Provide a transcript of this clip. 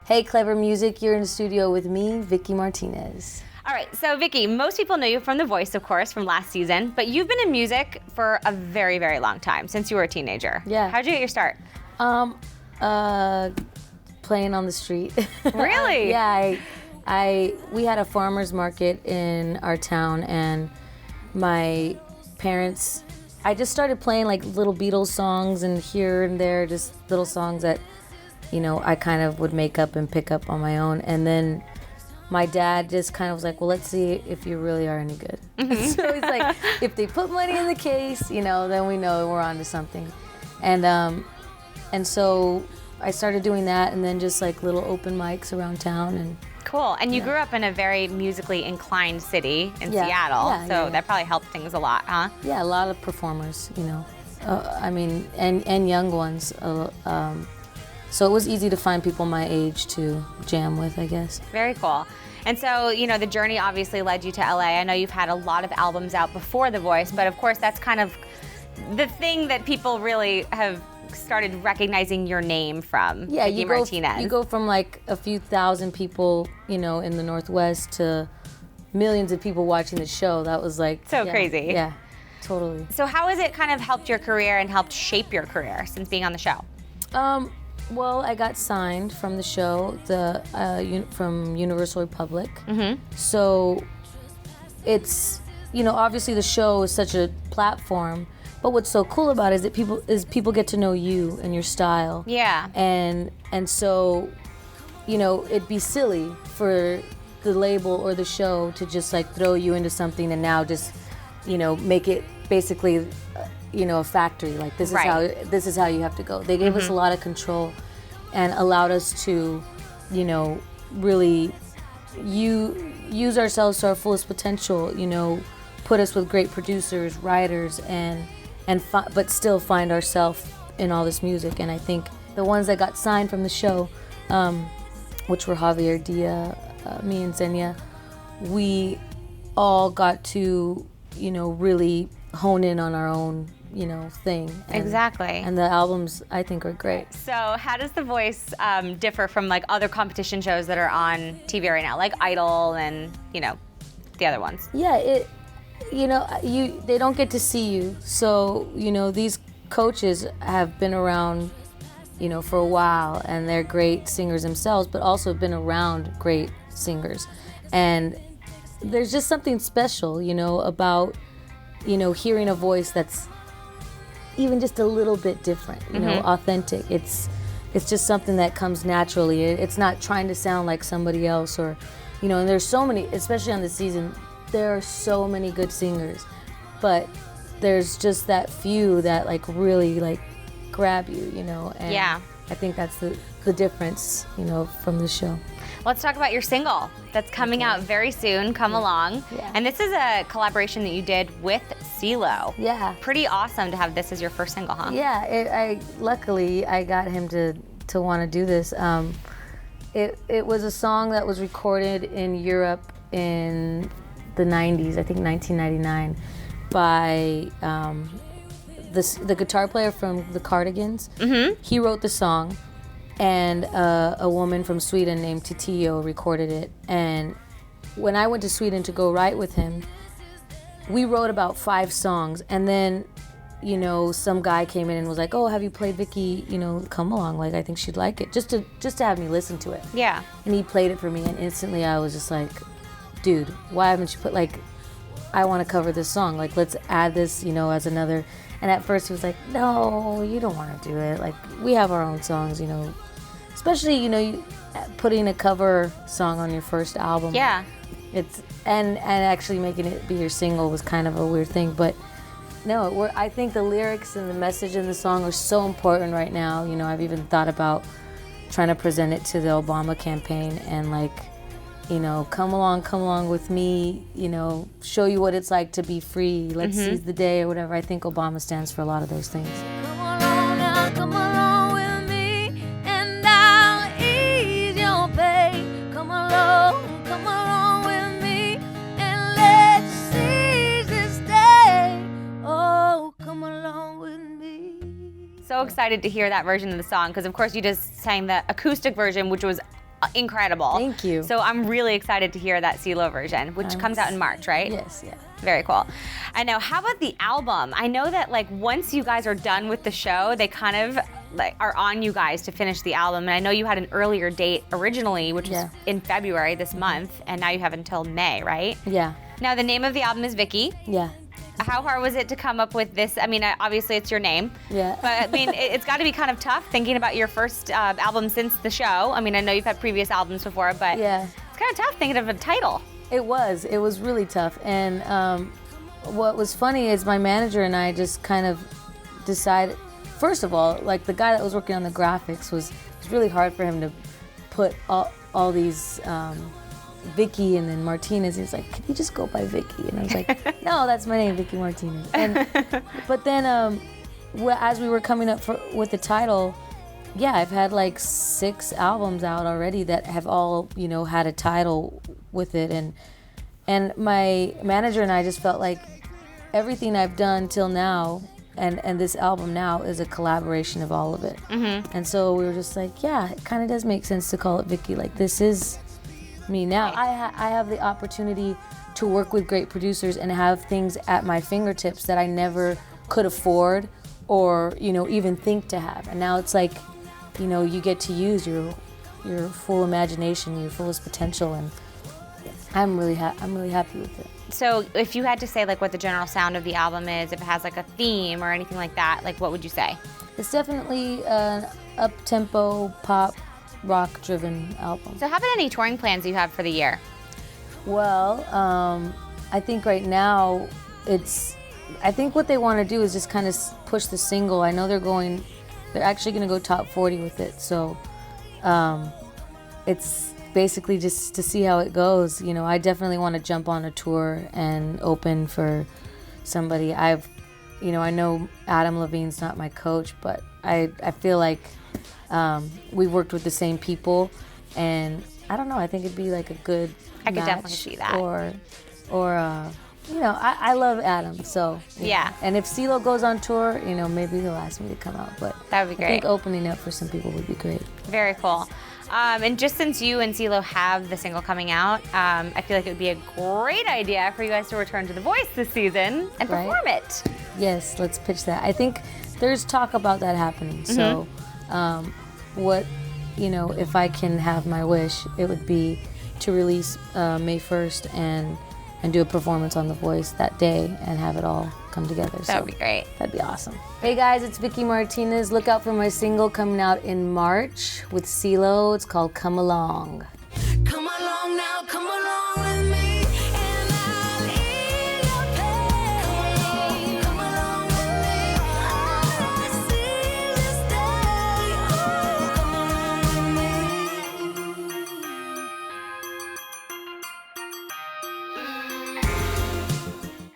Hey, Clever Music, you're in the studio with me, Vicci Martinez. All right, so Vicci, most people know you from The Voice, of course, from last season, but you've been in music for a very, very long time, since you were a teenager. Yeah. How'd you get your start? Playing on the street. Really? Yeah, we had a farmer's market in our town, and my parents, I just started playing like little Beatles songs and here and there, just little songs that, you know, I kind of would make up and pick up on my own. And then my dad just kind of was like, well, let's see if you really are any good. Mm-hmm. So he's like, if they put money in the case, you know, then we know we're onto something. And so I started doing that, and then just like little open mics around town. And cool. And you grew up in a very musically inclined city in Seattle, so that probably helped things a lot, huh? Yeah, a lot of performers, you know. I mean, and young ones. So it was easy to find people my age to jam with, I guess. Very cool. And so, you know, the journey obviously led you to LA. I know you've had a lot of albums out before The Voice, but of course that's kind of the thing that people really have started recognizing your name from, Vicci Martinez. You go from like a few thousand people, you know, in the Northwest to millions of people watching the show. That was like... So crazy. Yeah, totally. So how has it kind of helped your career and helped shape your career since being on the show? Well, I got signed from the show, from Universal Republic. Mm-hmm. So it's, you know, obviously the show is such a platform, but what's so cool about it is people get to know you and your style. Yeah. And so, you know, it'd be silly for the label or the show to just like throw you into something and now just, you know, make it basically you know, a factory. Like this is how you have to go. They gave us a lot of control and allowed us to, you know, really use ourselves to our fullest potential. You know, put us with great producers, writers, but still find ourselves in all this music. And I think the ones that got signed from the show, which were Javier Dia, me and Xenia, we all got to, you know, really hone in on our own, you know, thing. Exactly. And the albums, I think, are great. So how does The Voice differ from like other competition shows that are on TV right now, like Idol and, you know, the other ones? Yeah, you know, they don't get to see you. So, you know, these coaches have been around, you know, for a while, and they're great singers themselves, but also been around great singers. And there's just something special, you know, about, you know, hearing a voice that's even just a little bit different, you know, authentic. It's just something that comes naturally. It's not trying to sound like somebody else, or, you know, and there's so many, especially on this season, there are so many good singers, but there's just that few that like really like grab you, you know, and yeah. I think that's the difference, you know, from the show. Let's talk about your single that's coming out very soon, Come Along. Yeah. And this is a collaboration that you did with Cee Lo. Yeah. Pretty awesome to have this as your first single, huh? Yeah, luckily I got him to want to do this. It was a song that was recorded in Europe in the 90s, I think 1999, by the guitar player from the Cardigans. Mm-hmm. He wrote the song, and a woman from Sweden named Titiyo recorded it. And when I went to Sweden to go write with him, we wrote about 5 songs, and then, you know, some guy came in and was like, "Oh, have you played Vicci, you know, Come Along? Like, I think she'd like it," just to have me listen to it. Yeah. And he played it for me, and instantly I was just like, "Dude, why haven't you put, like, I want to cover this song. Like, let's add this, you know, as another." And at first he was like, "No, you don't want to do it. Like, we have our own songs, you know." Especially, you know, putting a cover song on your first album. Yeah. It's and actually making it be your single was kind of a weird thing, but no, I think the lyrics and the message in the song are so important right now. You know, I've even thought about trying to present it to the Obama campaign and, like, you know, come along with me, you know, show you what it's like to be free. Let's seize the day or whatever. I think Obama stands for a lot of those things. Come along now, come along with me, and I'll ease your pain. Come along with me, and so excited to hear that version of the song because, of course, you just sang the acoustic version, which was incredible. Thank you. So I'm really excited to hear that Cee Lo version, which comes out in March, right? Yes, yeah. Very cool. And now, how about the album? I know that like once you guys are done with the show, they kind of like are on you guys to finish the album. And I know you had an earlier date originally, which was in February this month, and now you have until May, right? Yeah. Now the name of the album is Vicci. Yeah. How hard was it to come up with this? I mean, obviously it's your name. Yeah. But I mean, it's got to be kind of tough thinking about your first album since the show. I mean, I know you've had previous albums before, but Yeah. it's kind of tough thinking of a title. It was really tough. And what was funny is my manager and I just kind of decided, first of all, like the guy that was working on the graphics it was really hard for him to put all these Vicci and then Martinez. He was like, "Can you just go by Vicci?" And I was like, "No, that's my name, Vicci Martinez." And but then as we were coming up with the title, yeah, I've had like 6 albums out already that have all, you know, had a title with it, and my manager and I just felt like everything I've done till now and this album now is a collaboration of all of it. Mm-hmm. And so we were just like, yeah, it kind of does make sense to call it Vicci. Like, this is me now. I have the opportunity to work with great producers and have things at my fingertips that I never could afford or, you know, even think to have. And now it's like, you know, you get to use your full imagination, your fullest potential, and I'm really happy with it. So if you had to say like what the general sound of the album is, if it has like a theme or anything like that, like what would you say? It's definitely an up-tempo, pop, rock-driven album. So how about any touring plans you have for the year? Well, I think right now I think what they want to do is just kind of push the single. I know they're actually going to go top 40 with it. So it's basically just to see how it goes. You know, I definitely want to jump on a tour and open for somebody. I know Adam Levine's not my coach, but I feel like we worked with the same people, and I don't know, I think it'd be like a good I could match. definitely see that. Or you know, I love Adam, so yeah. And if Cee Lo goes on tour, you know, maybe he'll ask me to come out. But that would be great. I think opening up for some people would be great. Very cool. And just since you and Cee Lo have the single coming out, I feel like it would be a great idea for you guys to return to The Voice this season and perform it. Yes, let's pitch that. I think there's talk about that happening. So, if I can have my wish, it would be to release May 1st and do a performance on The Voice that day and have it all come together. That would be great. That'd be awesome. Hey guys, it's Vicci Martinez. Look out for my single coming out in March with Cee Lo. It's called Come Along.